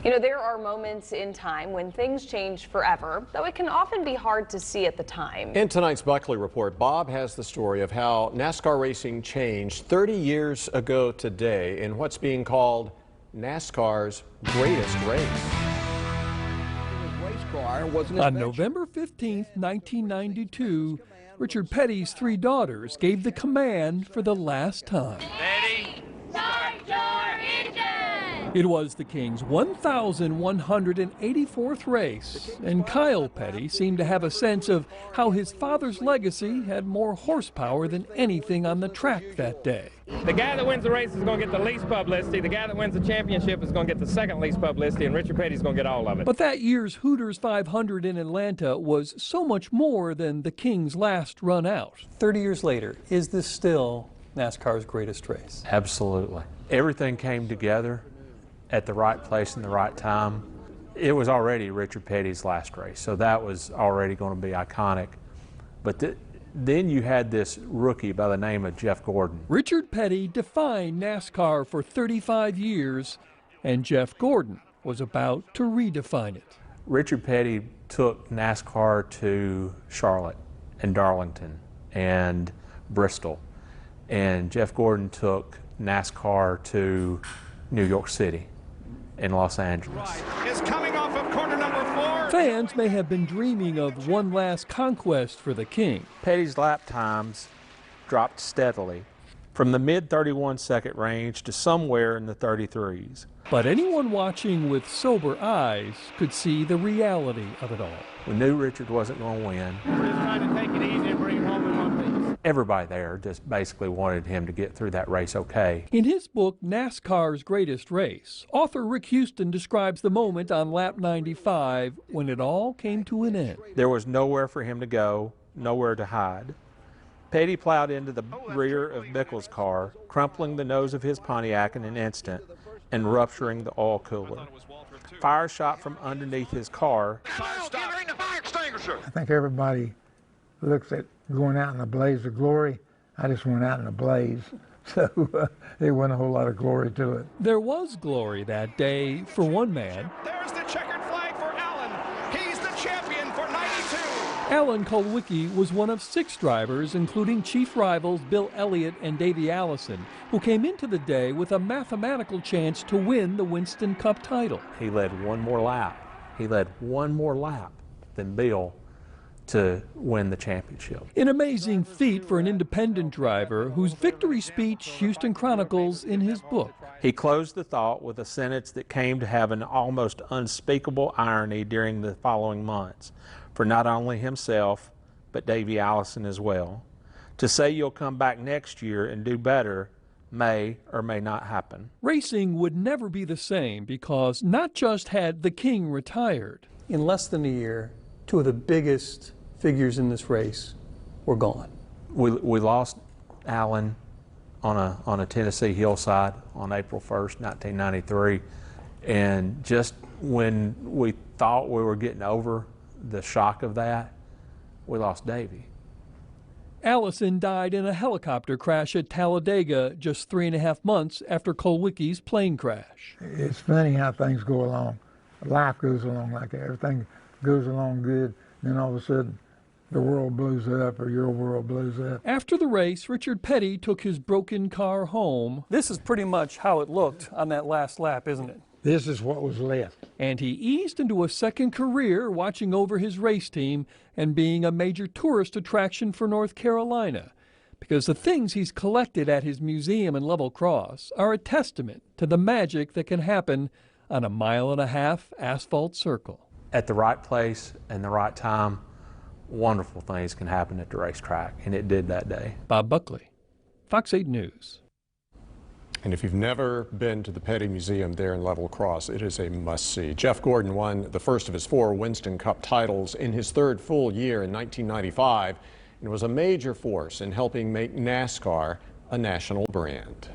You know, there are moments in time when things change forever, though it can often be hard to see at the time. In tonight's Buckley Report, Bob has the story of how NASCAR racing changed 30 years ago today in what's being called NASCAR's greatest race. On November 15, 1992, Richard Petty's three daughters gave the command for the last time. Ready? Start your engine! It was the King's 1,184th race, and Kyle Petty seemed to have a sense of how his father's legacy had more horsepower than anything on the track that day. The guy that wins the race is going to get the least publicity. The guy that wins the championship is going to get the second least publicity, and Richard Petty's going to get all of it. But that year's Hooters 500 in Atlanta was so much more than the King's last run out. 30 years later, is this still NASCAR's greatest race? Absolutely. Everything came together at the right place and the right time. It was already Richard Petty's last race, so that was already going to be iconic. But then you had this rookie by the name of Jeff Gordon. Richard Petty defined NASCAR for 35 years, and Jeff Gordon was about to redefine it. Richard Petty took NASCAR to Charlotte and Darlington and Bristol, and Jeff Gordon took NASCAR to New York City and Los Angeles. Is coming off of corner number 4. Fans may have been dreaming of one last conquest for the King. Petty's lap times dropped steadily from the mid-31-second range to somewhere in the 33s. But anyone watching with sober eyes could see the reality of it all. We knew Richard wasn't going to win. We're just trying to take it easy and bring it home in one piece. Everybody there just basically wanted him to get through that race okay. In his book, NASCAR's Greatest Race, author Rick Houston describes the moment on lap 95 when it all came to an end. There was nowhere for him to go, nowhere to hide. Petty plowed into the rear of Mickles' car, crumpling the nose of his Pontiac in an instant and rupturing the oil cooler. Fire shot from underneath his car. I think everybody looks at going out in a blaze of glory. I just went out in a blaze, so there wasn't a whole lot of glory to it. There was glory that day for one man. There's the checkered flag for Allen. He's the champion for 92. Alan Kulwicki was one of 6 drivers, including chief rivals Bill Elliott and Davey Allison, who came into the day with a mathematical chance to win the Winston Cup title. He led one more lap. He led one more lap than Bill to win the championship. An amazing feat for an independent driver whose victory speech Houston chronicles in his book. He closed the thought with a sentence that came to have an almost unspeakable irony during the following months, for not only himself, but Davey Allison as well. To say you'll come back next year and do better may or may not happen. Racing would never be the same because not just had the King retired. In less than a year, 2 of the biggest figures in this race were gone. We lost Allen on a Tennessee hillside on April 1st, 1993. And just when we thought we were getting over the shock of that, we lost Davey. Allison died in a helicopter crash at Talladega just 3.5 months after Kulwicki's plane crash. It's funny how things go along. Life goes along like that. Everything goes along good, then all of a sudden the world blows up or your world blows up. After the race, Richard Petty took his broken car home. This is pretty much how it looked on that last lap, isn't it? This is what was left. And he eased into a second career watching over his race team and being a major tourist attraction for North Carolina, because the things he's collected at his museum in Level Cross are a testament to the magic that can happen on a 1.5-mile asphalt circle. At the right place and the right time, wonderful things can happen at the racetrack, and it did that day. Bob Buckley, Fox 8 News. And if you've never been to the Petty Museum there in Level Cross, it is a must-see. Jeff Gordon won the first of his 4 Winston Cup titles in his 3rd full year in 1995 and was a major force in helping make NASCAR a national brand.